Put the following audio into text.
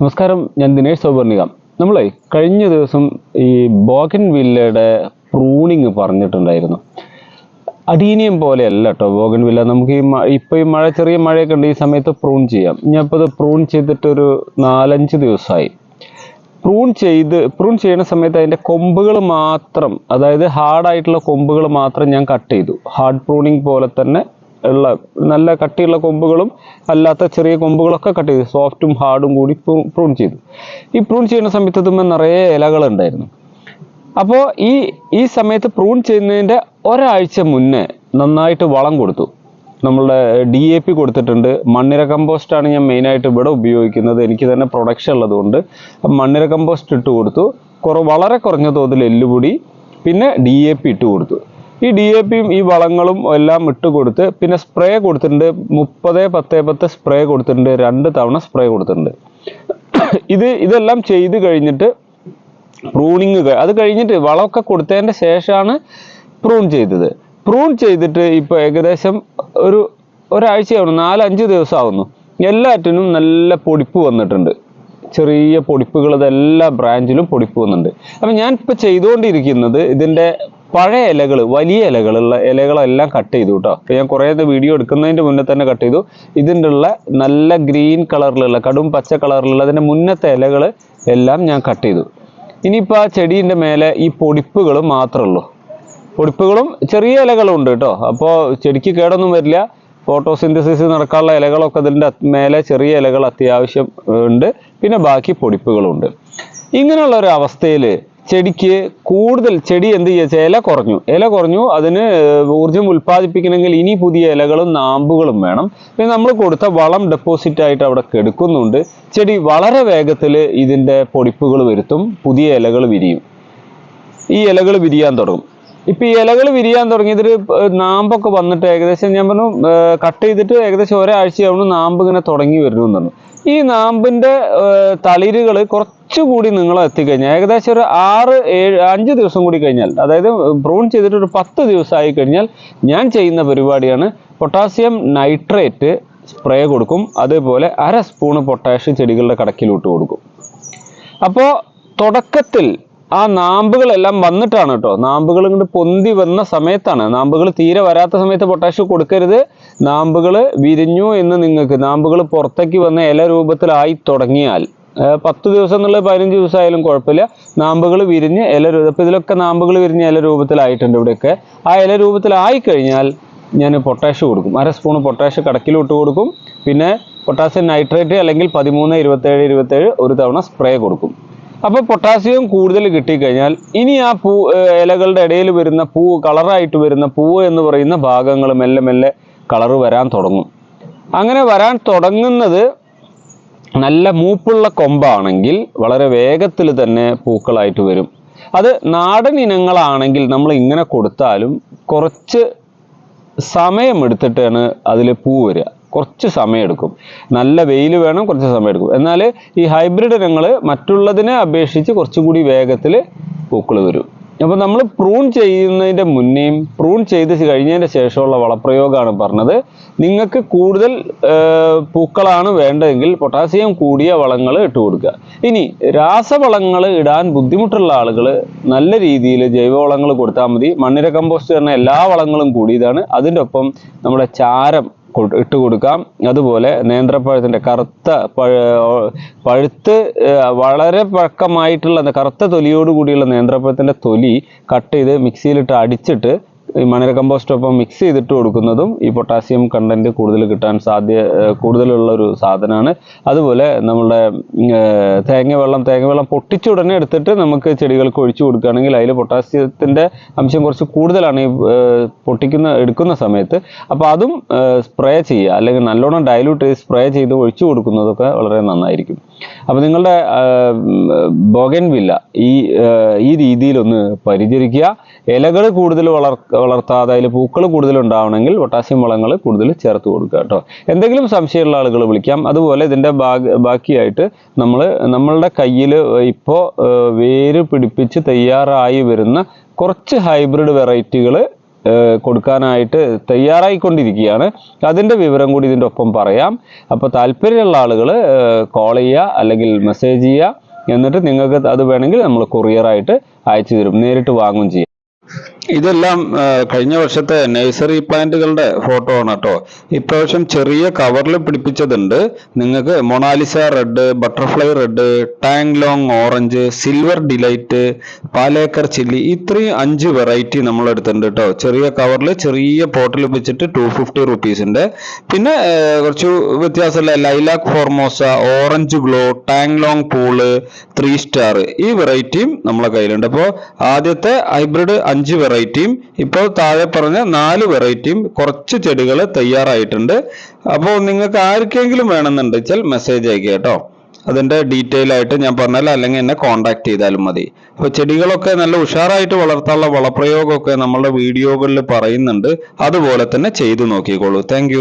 നമസ്കാരം, ഞാൻ ദിനേഷ് സൗവർണിക. നമ്മളെ കഴിഞ്ഞ ദിവസം ഈ ബോഗൻവില്ലയുടെ പ്രൂണിങ് പറഞ്ഞിട്ടുണ്ടായിരുന്നു. അഡീനിയം പോലെയല്ല കേട്ടോ ബോഗൻവില്ല. നമുക്ക് ഈ മഴ ചെറിയ മഴയൊക്കെ ഉണ്ട്, ഈ സമയത്ത് പ്രൂൺ ചെയ്യാം. ഞാൻ ഇപ്പോൾ ഇത് പ്രൂൺ ചെയ്തിട്ടൊരു 4-5 ദിവസമായി. പ്രൂൺ ചെയ്യുന്ന സമയത്ത് അതിൻ്റെ കൊമ്പുകൾ മാത്രം, അതായത് ഹാർഡായിട്ടുള്ള കൊമ്പുകൾ മാത്രം ഞാൻ കട്ട് ചെയ്തു. ഹാർഡ് പ്രൂണിങ് പോലെ തന്നെ ഉള്ള നല്ല കട്ടിയുള്ള കൊമ്പുകളും അല്ലാത്ത ചെറിയ കൊമ്പുകളൊക്കെ കട്ട് ചെയ്തു, സോഫ്റ്റും ഹാർഡും കൂടി പ്രൂൺ ചെയ്തു. ഈ പ്രൂൺ ചെയ്യുന്ന സമയത്ത് ഇതുമ്പോൾ നിറയെ ഇലകളുണ്ടായിരുന്നു. അപ്പോൾ ഈ സമയത്ത് പ്രൂൺ ചെയ്യുന്നതിൻ്റെ ഒരാഴ്ച മുന്നേ നന്നായിട്ട് വളം കൊടുത്തു. നമ്മളുടെ DAP കൊടുത്തിട്ടുണ്ട്. മണ്ണിര കമ്പോസ്റ്റാണ് ഞാൻ മെയിനായിട്ട് ഇവിടെ ഉപയോഗിക്കുന്നത്. എനിക്ക് തന്നെ പ്രൊഡക്ഷൻ ഉള്ളതുകൊണ്ട് മണ്ണിര കമ്പോസ്റ്റ് ഇട്ട് കൊടുത്തു. വളരെ കുറഞ്ഞ തോതിൽ എല്ലുപൊടി, പിന്നെ DAP ഇട്ട് കൊടുത്തു. ഈ DAPയും ഈ വളങ്ങളും എല്ലാം ഇട്ട് കൊടുത്ത് പിന്നെ സ്പ്രേ കൊടുത്തിട്ടുണ്ട്. 30-10-10 സ്പ്രേ കൊടുത്തിട്ടുണ്ട്. 2 തവണ സ്പ്രേ കൊടുത്തിട്ടുണ്ട്. ഇതെല്ലാം ചെയ്ത് കഴിഞ്ഞിട്ട് പ്രൂണിങ് അത് കഴിഞ്ഞിട്ട് വളമൊക്കെ കൊടുത്തതിൻ്റെ ശേഷമാണ് പ്രൂൺ ചെയ്തത്. പ്രൂൺ ചെയ്തിട്ട് ഇപ്പോൾ ഏകദേശം ഒരാഴ്ചയാവുന്നു, 4-5 ദിവസം ആവുന്നു. എല്ലാറ്റിനും നല്ല പൊടിപ്പ് വന്നിട്ടുണ്ട്. ചെറിയ പൊടിപ്പുകൾ എല്ലാ ബ്രാഞ്ചിലും പൊടിപ്പ് വന്നിട്ടുണ്ട്. അപ്പം ഞാൻ ഇപ്പോൾ ചെയ്തുകൊണ്ടിരിക്കുന്നത് ഇതിൻ്റെ പഴയ ഇലകൾ, വലിയ ഇലകളെല്ലാം കട്ട് ചെയ്തു കേട്ടോ. ഞാൻ കുറേ വീഡിയോ എടുക്കുന്നതിൻ്റെ മുന്നേ തന്നെ കട്ട് ചെയ്തു. ഇതിൻ്റെ ഉള്ള നല്ല ഗ്രീൻ കളറിലുള്ള, കടും പച്ച കളറിലുള്ള അതിൻ്റെ മുന്നത്തെ ഇലകൾ എല്ലാം ഞാൻ കട്ട് ചെയ്തു. ഇനിയിപ്പോൾ ആ ചെടീൻ്റെ മേലെ ഈ പൊടിപ്പുകൾ മാത്രമേ ഉള്ളൂ. പൊടിപ്പുകളും ചെറിയ ഇലകളും ഉണ്ട് കേട്ടോ. അപ്പോൾ ചെടിക്ക് കേടൊന്നും വരില്ല. ഫോട്ടോസിന്തസിസ് നടക്കാനുള്ള ഇലകളൊക്കെ ഇതിൻ്റെ മേലെ ചെറിയ ഇലകൾ അത്യാവശ്യം ഉണ്ട്. പിന്നെ ബാക്കി പൊടിപ്പുകളുണ്ട്. ഇങ്ങനെയുള്ള ഒരു അവസ്ഥയിൽ ചെടിക്ക് കൂടുതൽ ചെടി എന്ത് ചെയ്യുക, ഇല കുറഞ്ഞു. അതിന് ഊർജം ഉൽപ്പാദിപ്പിക്കണമെങ്കിൽ ഇനി പുതിയ ഇലകളും നാമ്പുകളും വേണം. പിന്നെ നമ്മൾ കൊടുത്ത വളം ഡെപ്പോസിറ്റ് ആയിട്ട് അവിടെ കെടുക്കുന്നുണ്ട്. ചെടി വളരെ വേഗത്തിൽ ഇതിൻ്റെ പൊടിപ്പുകൾ വരുത്തും, പുതിയ ഇലകൾ വിരിയും. ഈ ഇലകൾ വിരിയാൻ തുടങ്ങും. ഇപ്പം ഈ ഇലകൾ വിരിയാൻ തുടങ്ങിയതിൽ നാമ്പൊക്കെ വന്നിട്ട് ഏകദേശം ഞാൻ പറഞ്ഞു കട്ട് ചെയ്തിട്ട് ഏകദേശം ഒരാഴ്ചയാവുന്നു നാമ്പ് ഇങ്ങനെ തുടങ്ങി വരുന്നു എന്ന് പറഞ്ഞു. ഈ നാമ്പിൻ്റെ തളിരുകൾ കുറച്ചുകൂടി നീളം എത്തിക്കഴിഞ്ഞാൽ ഏകദേശം ഒരു 5 ദിവസം കൂടി കഴിഞ്ഞാൽ, അതായത് പ്രൂൺ ചെയ്തിട്ട് ഒരു 10 ദിവസമായി കഴിഞ്ഞാൽ ഞാൻ ചെയ്യുന്ന പരിപാടിയാണ് പൊട്ടാസ്യം നൈട്രേറ്റ് സ്പ്രേ കൊടുക്കും. അതേപോലെ 1/2 സ്പൂണ് പൊട്ടാഷ്യം ചെടികളുടെ കടക്കിലോട്ട് കൊടുക്കും. അപ്പോൾ തുടക്കത്തിൽ ആ നാമ്പുകളെല്ലാം വന്നിട്ടാണ് കേട്ടോ. നാമ്പുകൾ ഇങ്ങോട്ട് പൊന്തി വന്ന സമയത്താണ്. നാമ്പുകൾ തീരെ വരാത്ത സമയത്ത് പൊട്ടാഷ്യം കൊടുക്കരുത്. നാമ്പുകൾ വിരിഞ്ഞു എന്ന് നിങ്ങൾക്ക്, നാമ്പുകൾ പുറത്തേക്ക് വന്ന ഇല രൂപത്തിലായി തുടങ്ങിയാൽ 10 ദിവസം എന്നുള്ളത് 15 ദിവസമായാലും കുഴപ്പമില്ല. നാമ്പുകൾ വിരിഞ്ഞ് ഇപ്പം ഇതിലൊക്കെ നാമ്പുകൾ വിരിഞ്ഞ് ഇല രൂപത്തിലായിട്ടുണ്ട്. ഇവിടെയൊക്കെ ആ ഇല രൂപത്തിലായി കഴിഞ്ഞാൽ ഞാൻ പൊട്ടാഷ്യം കൊടുക്കും. 1/2 സ്പൂണ് പൊട്ടാഷ്യം കടക്കിലോട്ട് കൊടുക്കും. പിന്നെ പൊട്ടാസ്യം നൈട്രേറ്റ് അല്ലെങ്കിൽ 13-27-27 ഒരു തവണ സ്പ്രേ കൊടുക്കും. അപ്പോൾ പൊട്ടാസ്യം കൂടുതൽ കിട്ടിക്കഴിഞ്ഞാൽ ഇനി ആ ഇലകളുടെ ഇടയിൽ വരുന്ന കളറായിട്ട് വരുന്ന പൂവ് എന്ന് പറയുന്ന ഭാഗങ്ങൾ മെല്ലെ മെല്ലെ കളറ് വരാൻ തുടങ്ങും. അങ്ങനെ വരാൻ തുടങ്ങുന്നത് നല്ല മൂപ്പുള്ള കൊമ്പാണെങ്കിൽ വളരെ വേഗത്തിൽ തന്നെ പൂക്കളായിട്ട് വരും. അത് നാടൻ ഇനങ്ങളാണെങ്കിൽ നമ്മൾ ഇങ്ങനെ കൊടുത്താലും കുറച്ച് സമയമെടുത്തിട്ടാണ് അതിൽ പൂ വരിക. കുറച്ച് സമയമെടുക്കും. നല്ല വെയിൽ വേണം, കുറച്ച് സമയമെടുക്കും. എന്നാൽ ഈ ഹൈബ്രിഡ് ഇനങ്ങൾ മറ്റുള്ളതിനെ അപേക്ഷിച്ച് കുറച്ചുകൂടി വേഗത്തിൽ പൂക്കൾ വരും. അപ്പോൾ നമ്മൾ പ്രൂൺ ചെയ്യുന്നതിൻ്റെ മുന്നേയും പ്രൂൺ ചെയ്ത് കഴിഞ്ഞതിൻ്റെ ശേഷമുള്ള വളപ്രയോഗമാണ് പറഞ്ഞത്. നിങ്ങൾക്ക് കൂടുതൽ പൂക്കളാണ് വേണ്ടതെങ്കിൽ പൊട്ടാസ്യം കൂടിയ വളങ്ങൾ ഇട്ട് കൊടുക്കുക. ഇനി രാസവളങ്ങൾ ഇടാൻ ബുദ്ധിമുട്ടുള്ള ആളുകൾ നല്ല രീതിയിൽ ജൈവവളങ്ങൾ കൊടുത്താൽ മതി. മണ്ണിര കമ്പോസ്റ്റ് പറഞ്ഞ എല്ലാ വളങ്ങളും കൂടിയതാണ്. അതിൻ്റെ ഒപ്പം നമ്മുടെ ചാരം ഇട്ട് കൊടുക്കാം. അതുപോലെ നേന്ത്രപ്പഴത്തിൻ്റെ പഴുത്ത് വളരെ പഴക്കമായിട്ടുള്ള കറുത്ത തൊലിയോട് കൂടിയുള്ള നേന്ത്രപ്പഴത്തിൻ്റെ തൊലി കട്ട് ചെയ്ത് മിക്സിയിലിട്ട് അടിച്ചിട്ട് ഈ മണ്ണിര കമ്പോസ്റ്റൊപ്പം മിക്സ് ചെയ്തിട്ട് കൊടുക്കുന്നതും ഈ പൊട്ടാസ്യം കണ്ടന്റ് കൂടുതൽ കിട്ടാൻ കൂടുതലുള്ള ഒരു സാധനമാണ്. അതുപോലെ നമ്മളുടെ തേങ്ങ വെള്ളം പൊട്ടിച്ച ഉടനെ എടുത്തിട്ട് നമുക്ക് ചെടികൾക്ക് ഒഴിച്ചു കൊടുക്കുകയാണെങ്കിൽ അതിൽ പൊട്ടാസ്യത്തിൻ്റെ അംശം കുറച്ച് കൂടുതലാണ് ഈ എടുക്കുന്ന സമയത്ത്. അപ്പോൾ അതും സ്പ്രേ ചെയ്യുക, അല്ലെങ്കിൽ നല്ലോണം ഡൈലൂട്ട് ചെയ്ത് സ്പ്രേ ചെയ്ത് ഒഴിച്ചു കൊടുക്കുന്നതൊക്കെ വളരെ നന്നായിരിക്കും. അപ്പോൾ നിങ്ങളുടെ ബോഗൻവില്ല ഈ രീതിയിലൊന്ന് പരിചരിക്കുക. ഇലകൾ കൂടുതൽ വളർത്താതെ അതിൽ പൂക്കൾ കൂടുതൽ ഉണ്ടാവണമെങ്കിൽ പൊട്ടാസ്യം വളങ്ങൾ കൂടുതൽ ചേർത്ത് കൊടുക്കുക കേട്ടോ. എന്തെങ്കിലും സംശയമുള്ള ആളുകൾ വിളിക്കാം. അതുപോലെ ഇതിൻ്റെ ബാക്കിയായിട്ട് നമ്മളുടെ കയ്യിൽ ഇപ്പോൾ വേര് പിടിപ്പിച്ച് തയ്യാറായി വരുന്ന കുറച്ച് ഹൈബ്രിഡ് വെറൈറ്റികൾ കൊടുക്കാനായിട്ട് തയ്യാറായിക്കൊണ്ടിരിക്കുകയാണ്. അതിൻ്റെ വിവരം കൂടി ഇതിൻ്റെ ഒപ്പം പറയാം. അപ്പോൾ താല്പര്യമുള്ള ആളുകൾ കോൾ ചെയ്യുക അല്ലെങ്കിൽ മെസ്സേജ് ചെയ്യുക. എന്നിട്ട് നിങ്ങൾക്ക് അത് വേണമെങ്കിൽ നമ്മൾ കൊറിയറായിട്ട് അയച്ചു തരും, നേരിട്ട് വാങ്ങുകയും ചെയ്യാം. ഇതെല്ലാം കഴിഞ്ഞ വർഷത്തെ നഴ്സറി പ്ലാന്റുകളുടെ ഫോട്ടോ ആണ് കേട്ടോ. ഇപ്രാവശ്യം ചെറിയ കവറിൽ പിടിപ്പിച്ചതുണ്ട്. നിങ്ങൾക്ക് Mona Lisa red, butterfly red, tongue long orange, silver delight, Palekar chilli, ഇത്രയും 5 വെറൈറ്റി നമ്മളെടുത്തിട്ടുണ്ട് കേട്ടോ. ചെറിയ കവറിൽ ചെറിയ പോട്ടിൽ വെച്ചിട്ട് 250 റുപ്പീസിന്റെ. പിന്നെ കുറച്ച് വ്യത്യാസമുള്ള lilac Formosa, orange glow, tongue long pool, 3 star, ഈ വെറൈറ്റിയും നമ്മളെ കയ്യിലുണ്ട്. അപ്പോൾ ആദ്യത്തെ ഹൈബ്രിഡ് 5 വെറൈറ്റിയും ഇപ്പോൾ താഴെ പറഞ്ഞ 4 വെറൈറ്റിയും കുറച്ച് ചെടികൾ തയ്യാറായിട്ടുണ്ട്. അപ്പോൾ നിങ്ങൾക്ക് ആർക്കെങ്കിലും വേണമെന്നുണ്ട് വെച്ചാൽ മെസ്സേജ് അയക്കുക കേട്ടോ. അതിൻ്റെ ഡീറ്റെയിൽ ആയിട്ട് ഞാൻ പറഞ്ഞാൽ അല്ലെങ്കിൽ എന്നെ കോൺടാക്ട് ചെയ്താലും മതി. അപ്പോൾ ചെടികളൊക്കെ നല്ല ഉഷാറായിട്ട് വളർത്താനുള്ള വളപ്രയോഗമൊക്കെ നമ്മളുടെ വീഡിയോകളിൽ പറയുന്നുണ്ട്. അതുപോലെ തന്നെ ചെയ്തു നോക്കിക്കോളൂ. താങ്ക്